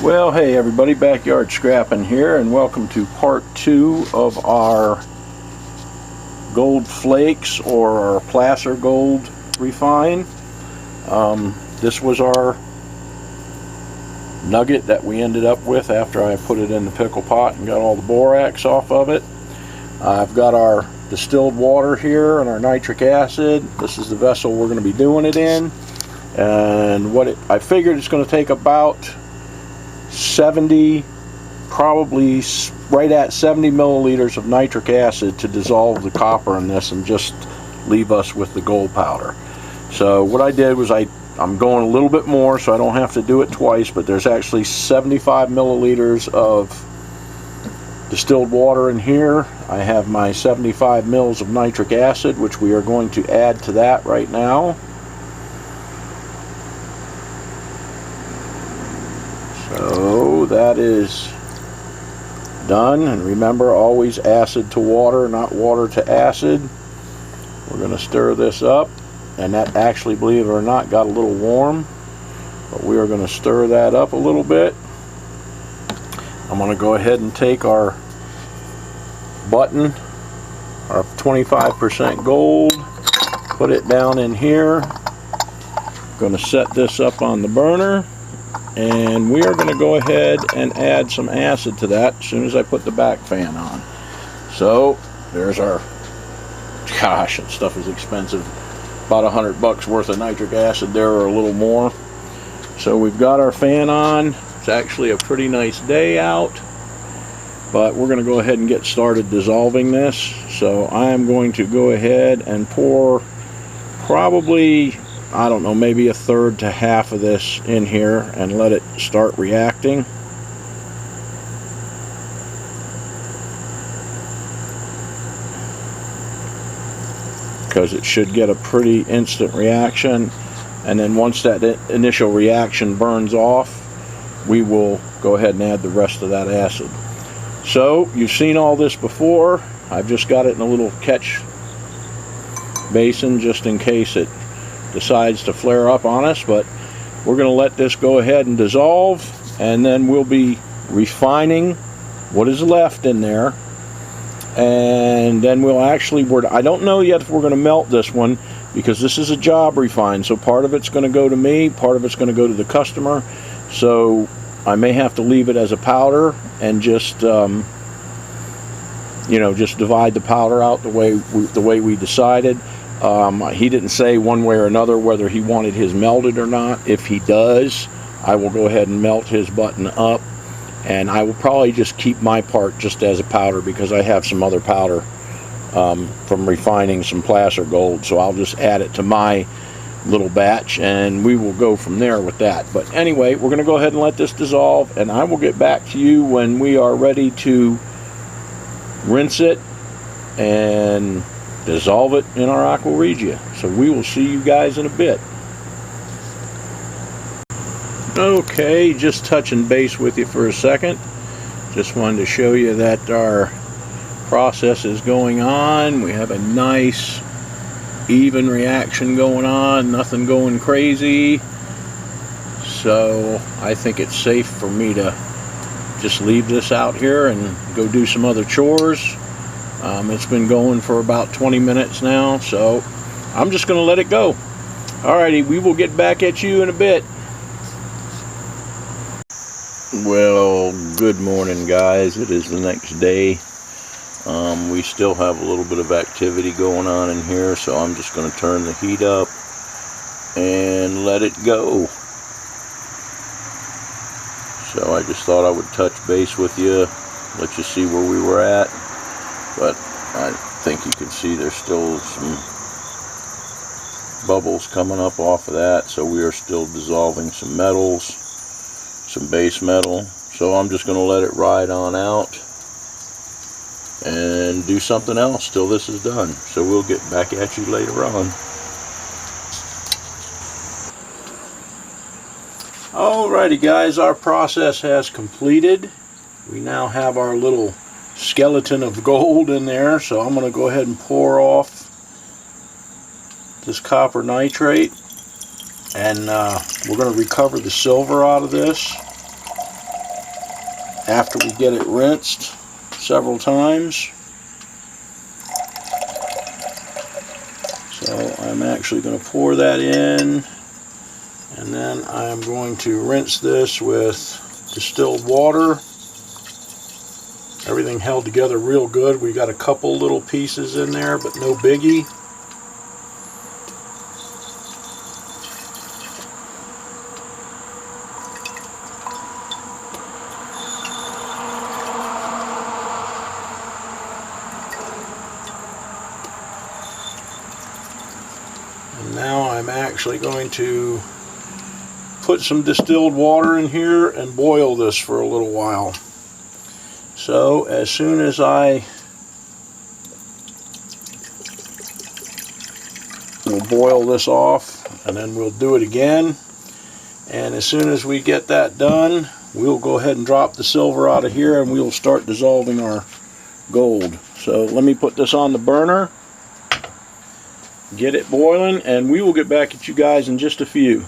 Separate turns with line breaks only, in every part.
Well, hey everybody, Backyard Scrapping here, and welcome to part 2 of our gold flakes or our placer gold refine. This was our nugget that we ended up with after I put it in the pickle pot and got all the borax off of it. I've got our distilled water here and our nitric acid. This is the vessel we're going to be doing it in, and I figured it's going to take about 70, probably right at 70 milliliters of nitric acid to dissolve the copper in this and just leave us with the gold powder. So what I did was I'm going a little bit more so I don't have to do it twice, but there's actually 75 milliliters of distilled water in here. I have my 75 mils of nitric acid, which we are going to add to that right now. So that is done, and remember, always acid to water, not water to acid. We're going to stir this up, and that actually, believe it or not, got a little warm, but we are going to stir that up a little bit. I'm going to go ahead and take our button, our 25% gold, put it down in here. Going to set this up on the burner, and we are going to go ahead and add some acid to that as soon as I put the back fan on. So there's our, gosh, that stuff is expensive, about $100 worth of nitric acid there, or a little more. So we've got our fan on. It's actually a pretty nice day out, but we're going to go ahead and get started dissolving this. So I am going to go ahead and pour probably, I don't know, maybe a third to half of this in here and let it start reacting. Because it should get a pretty instant reaction, and then once that initial reaction burns off, we will go ahead and add the rest of that acid. So you've seen all this before. I've just got it in a little catch basin just in case it decides to flare up on us, but we're going to let this go ahead and dissolve, and then we'll be refining what is left in there, and then we'll actually, I don't know yet if we're going to melt this one, because this is a job refine, so part of it's going to go to me, part of it's going to go to the customer, so I may have to leave it as a powder and just just divide the powder out the way we decided. He didn't say one way or another whether he wanted his melted or not. If he does, I will go ahead and melt his button up, and I will probably just keep my part just as a powder, because I have some other powder from refining some placer gold, so I'll just add it to my little batch and we will go from there with that. But anyway, we're going to go ahead and let this dissolve, and I will get back to you when we are ready to rinse it and dissolve it in our aqua regia. So we will see you guys in a bit. Okay, just touching base with you for a second. Just wanted to show you that our process is going on. We have a nice even reaction going on, nothing going crazy. So I think it's safe for me to just leave this out here and go do some other chores. It's been going for about 20 minutes now, so I'm just going to let it go. Alrighty, we will get back at you in a bit. Well, good morning guys. It is the next day. We still have a little bit of activity going on in here, so I'm just going to turn the heat up and let it go. So I just thought I would touch base with you, let you see where we were at. But I think you can see there's still some bubbles coming up off of that, so we are still dissolving some metals, some base metal. So I'm just going to let it ride on out and do something else till this is done. So we'll get back at you later on. Alrighty guys, our process has completed. We now have our little skeleton of gold in there, so I'm going to go ahead and pour off this copper nitrate, and we're going to recover the silver out of this. after we get it rinsed several times. So I'm actually going to pour that in, and then I'm going to rinse this with distilled water. Everything held together real good. We got a couple little pieces in there, but no biggie. And now I'm actually going to put some distilled water in here and boil this for a little while. So as soon as I will boil this off, and then we'll do it again, and as soon as we get that done, we'll go ahead and drop the silver out of here and we'll start dissolving our gold. So let me put this on the burner, get it boiling, and we will get back at you guys in just a few.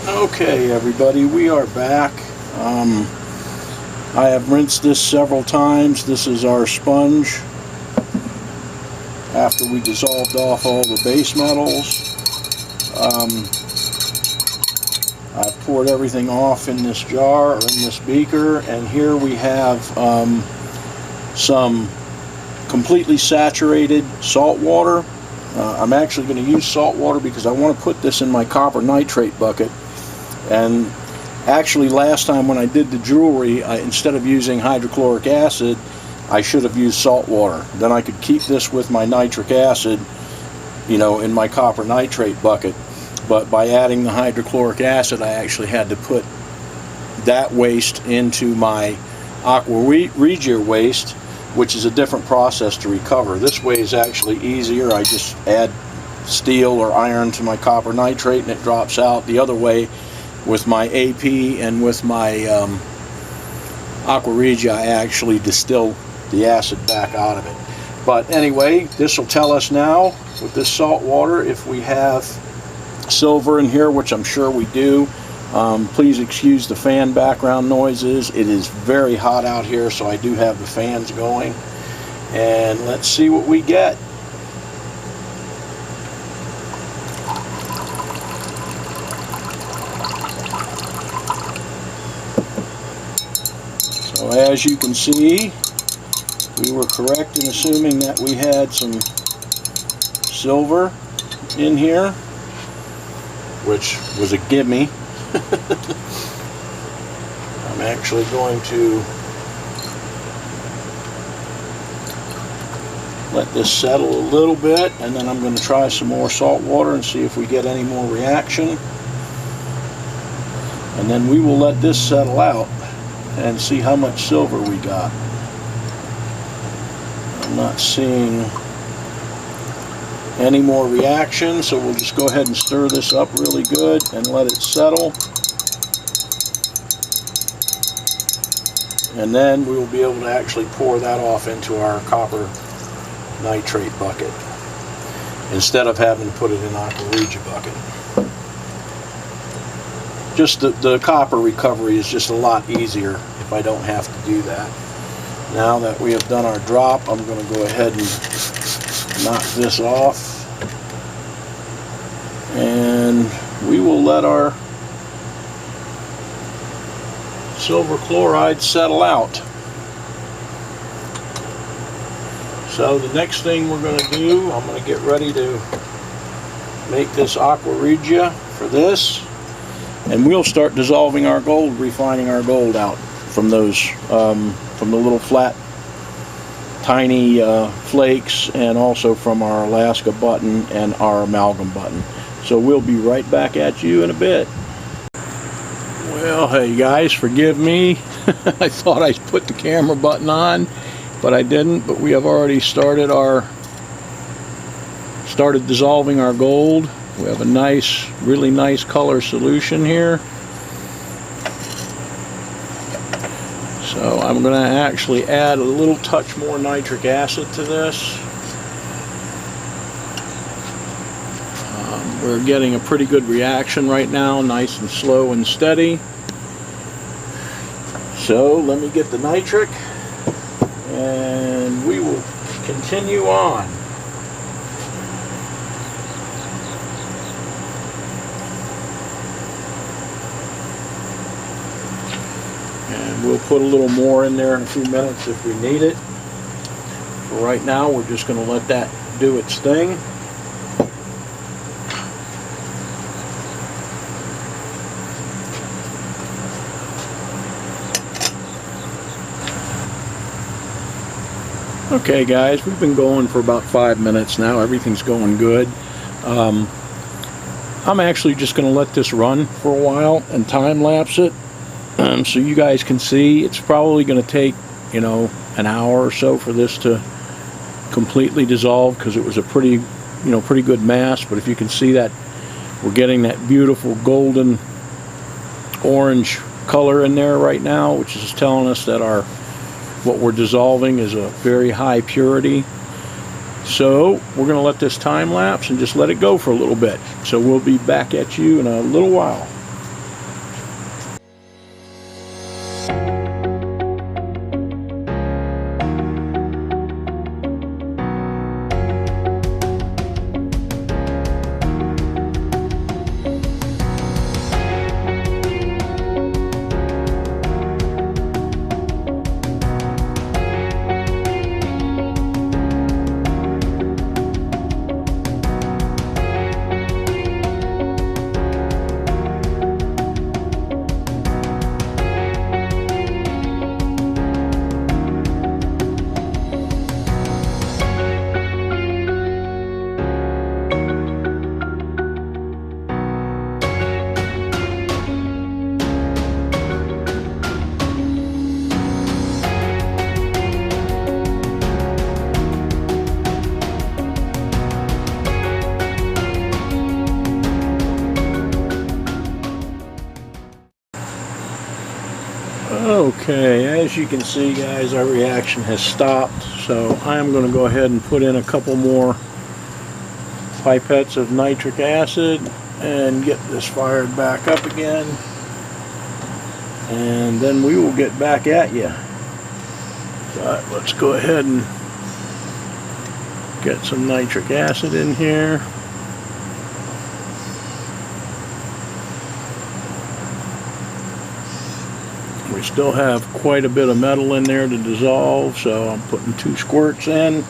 Okay, everybody, we are back. I have rinsed this several times. This is our sponge after we dissolved off all the base metals. I've poured everything off in this jar or in this beaker, and here we have some completely saturated salt water. I'm actually going to use salt water because I want to put this in my copper nitrate bucket. And actually last time when I did the jewelry, instead of using hydrochloric acid, I should have used salt water. Then I could keep this with my nitric acid, you know, in my copper nitrate bucket. But by adding the hydrochloric acid, I actually had to put that waste into my aqua regia waste, which is a different process to recover. This way is actually easier. I just add steel or iron to my copper nitrate and it drops out. The other way, with my AP and with my aqua regia, I actually distill the acid back out of it. But anyway, this will tell us now with this salt water if we have silver in here, which I'm sure we do. Please excuse the fan background noises. It is very hot out here, so I do have the fans going. And let's see what we get. So as you can see, we were correct in assuming that we had some silver in here, which was a gimme. I'm actually going to let this settle a little bit, and then I'm going to try some more salt water and see if we get any more reaction. And then we will let this settle out and see how much silver we got. I'm not seeing any more reaction, so we'll just go ahead and stir this up really good and let it settle. And then we will be able to actually pour that off into our copper nitrate bucket instead of having to put it in aqua regia bucket. Just the copper recovery is just a lot easier if I don't have to do that. Now that we have done our drop, I'm going to go ahead and knock this off, and we will let our silver chloride settle out. So the next thing we're going to do, I'm going to get ready to make this aqua regia for this, and we'll start dissolving our gold, refining our gold out from those from the little flat tiny flakes, and also from our Alaska button and our amalgam button. So we'll be right back at you in a bit. Well, hey guys, forgive me. I thought I put the camera button on, but I didn't. But we have already started dissolving our gold. We have a nice, really nice color solution here. So I'm going to actually add a little touch more nitric acid to this. We're getting a pretty good reaction right now, nice and slow and steady. So let me get the nitric and we will continue on. And we'll put a little more in there in a few minutes if we need it. For right now, we're just going to let that do its thing. Okay guys, we've been going for about 5 minutes now. Everything's going good. I'm actually just going to let this run for a while and time lapse it so you guys can see. It's probably going to take, you know, an hour or so for this to completely dissolve, because it was a pretty good mass. But if you can see that we're getting that beautiful golden orange color in there right now, which is telling us that what we're dissolving is a very high purity. So we're going to let this time lapse and just let it go for a little bit. So we'll be back at you in a little while. Okay, as you can see guys, our reaction has stopped, so I'm going to go ahead and put in a couple more pipettes of nitric acid and get this fired back up again, and then we will get back at you. But let's go ahead and get some nitric acid in here. We still have quite a bit of metal in there to dissolve, so I'm putting 2 squirts in,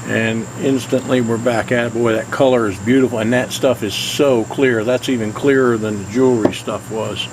and instantly we're back at it. Boy, that color is beautiful, and that stuff is so clear. That's even clearer than the jewelry stuff was.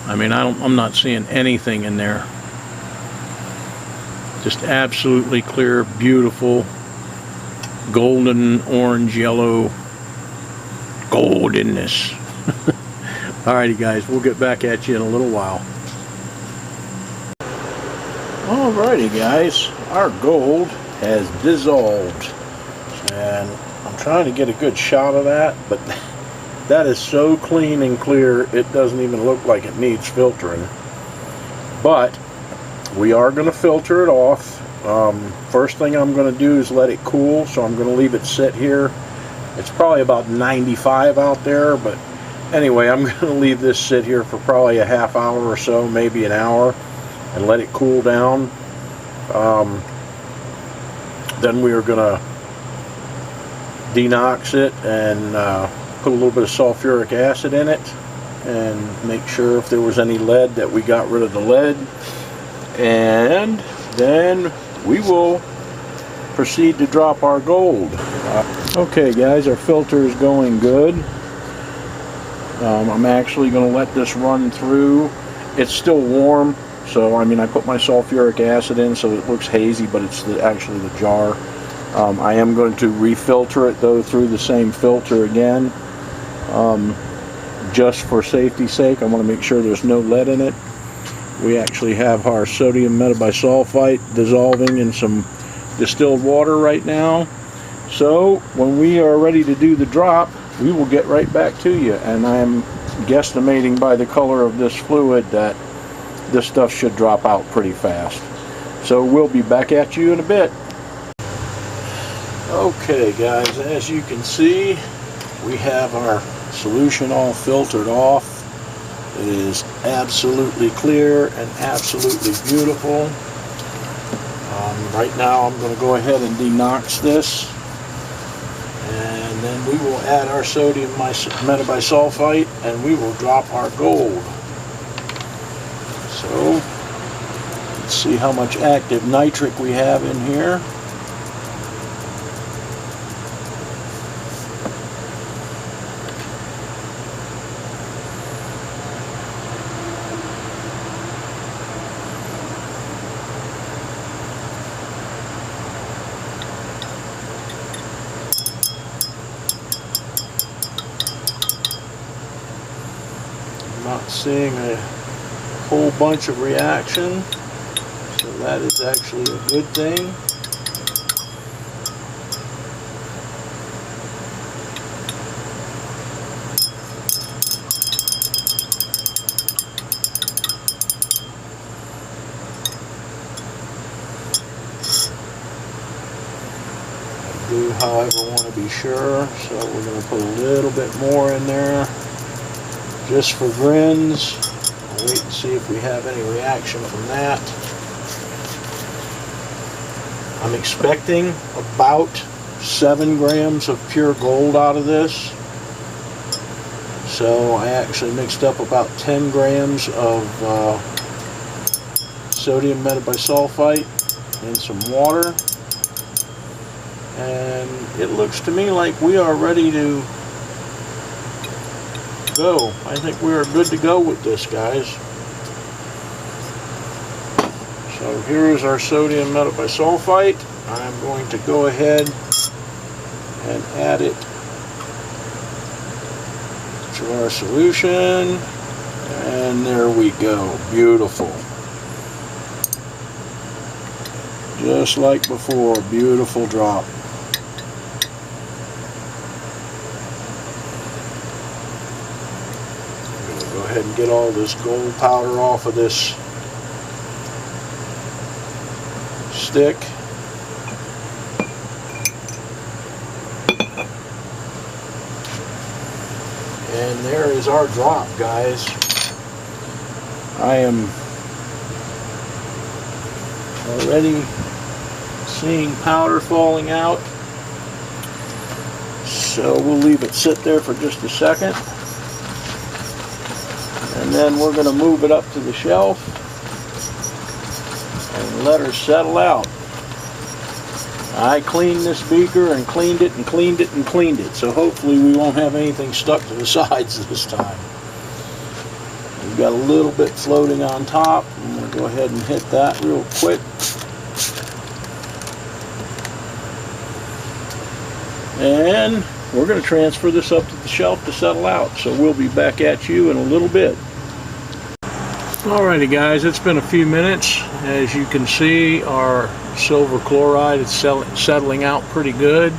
I mean, I'm not seeing anything in there. Just absolutely clear, beautiful, golden, orange, yellow goldenness. Alrighty guys, we'll get back at you in a little while. Alrighty guys, our gold has dissolved, and I'm trying to get a good shot of that, but that is so clean and clear it doesn't even look like it needs filtering. But we are going to filter it off. First thing I'm going to do is let it cool, so I'm going to leave it sit here. It's probably about 95 out there, but anyway, I'm going to leave this sit here for probably a half hour or so, maybe an hour, and let it cool down. Then we are going to denox it and put a little bit of sulfuric acid in it and make sure if there was any lead that we got rid of the lead. And then we will proceed to drop our gold. Okay guys, our filter is going good. I'm actually going to let this run through. It's still warm, so I mean I put my sulfuric acid in so it looks hazy, but it's actually the jar. I am going to refilter it though through the same filter again, just for safety's sake. I want to make sure there's no lead in it. We actually have our sodium metabisulfite dissolving in some distilled water right now. So when we are ready to do the drop, we will get right back to you, and I'm guesstimating by the color of this fluid that this stuff should drop out pretty fast. So we'll be back at you in a bit. Okay guys, as you can see, we have our solution all filtered off. It is absolutely clear and absolutely beautiful. Right now I'm going to go ahead and denox this, and then we will add our sodium metabisulfite and we will drop our gold. So let's see how much active nitric we have in here. Not seeing a whole bunch of reaction, so that is actually a good thing. I do, however, want to be sure, so we're going to put a little bit more in there. Just for grins. I'll wait and see if we have any reaction from that. I'm expecting about 7 grams of pure gold out of this. So I actually mixed up about 10 grams of sodium metabisulfite and some water. And it looks to me like we are ready to go. I think we are good to go with this, guys. So here is our sodium metabisulfite. I'm going to go ahead and add it to our solution, and there we go. Beautiful. Just like before, beautiful drop. Go ahead and get all this gold powder off of this stick. And there is our drop, guys. I am already seeing powder falling out, so we'll leave it sit there for just a second. And then we're going to move it up to the shelf and let her settle out. I cleaned this beaker and cleaned it and cleaned it and cleaned it, so hopefully we won't have anything stuck to the sides this time. We've got a little bit floating on top. I'm going to go ahead and hit that real quick. And we're going to transfer this up to the shelf to settle out, so we'll be back at you in a little bit. Alrighty guys, it's been a few minutes. As you can see, our silver chloride is settling out pretty good.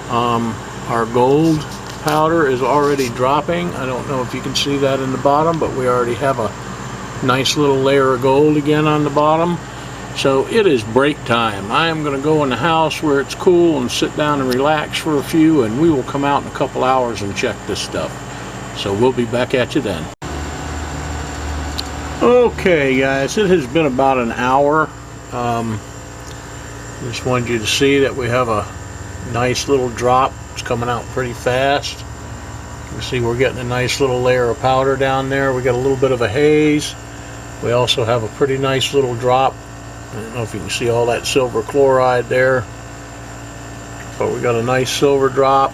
Our gold powder is already dropping. I don't know if you can see that in the bottom, but we already have a nice little layer of gold again on the bottom. So it is break time. I am going to go in the house where it's cool and sit down and relax for a few, and we will come out in a couple hours and check this stuff. So we'll be back at you then. Okay guys, it has been about an hour. Just wanted you to see that we have a nice little drop. It's coming out pretty fast. You can see we're getting a nice little layer of powder down there. We got a little bit of a haze. We also have a pretty nice little drop. I don't know if you can see all that silver chloride there, but we got a nice silver drop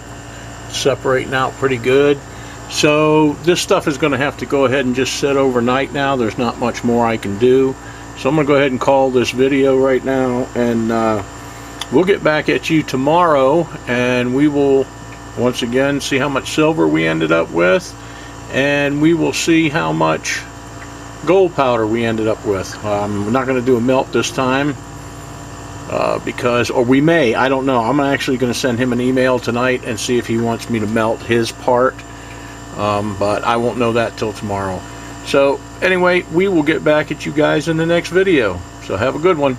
separating out pretty good. So this stuff is going to have to go ahead and just sit overnight now. There's not much more I can do, so I'm going to go ahead and call this video right now, and we'll get back at you tomorrow, and we will once again see how much silver we ended up with, and we will see how much gold powder we ended up with. We're not going to do a melt this time because, or we may, I don't know. I'm actually going to send him an email tonight and see if he wants me to melt his part, but I won't know that till tomorrow. So anyway, we will get back at you guys in the next video. So have a good one.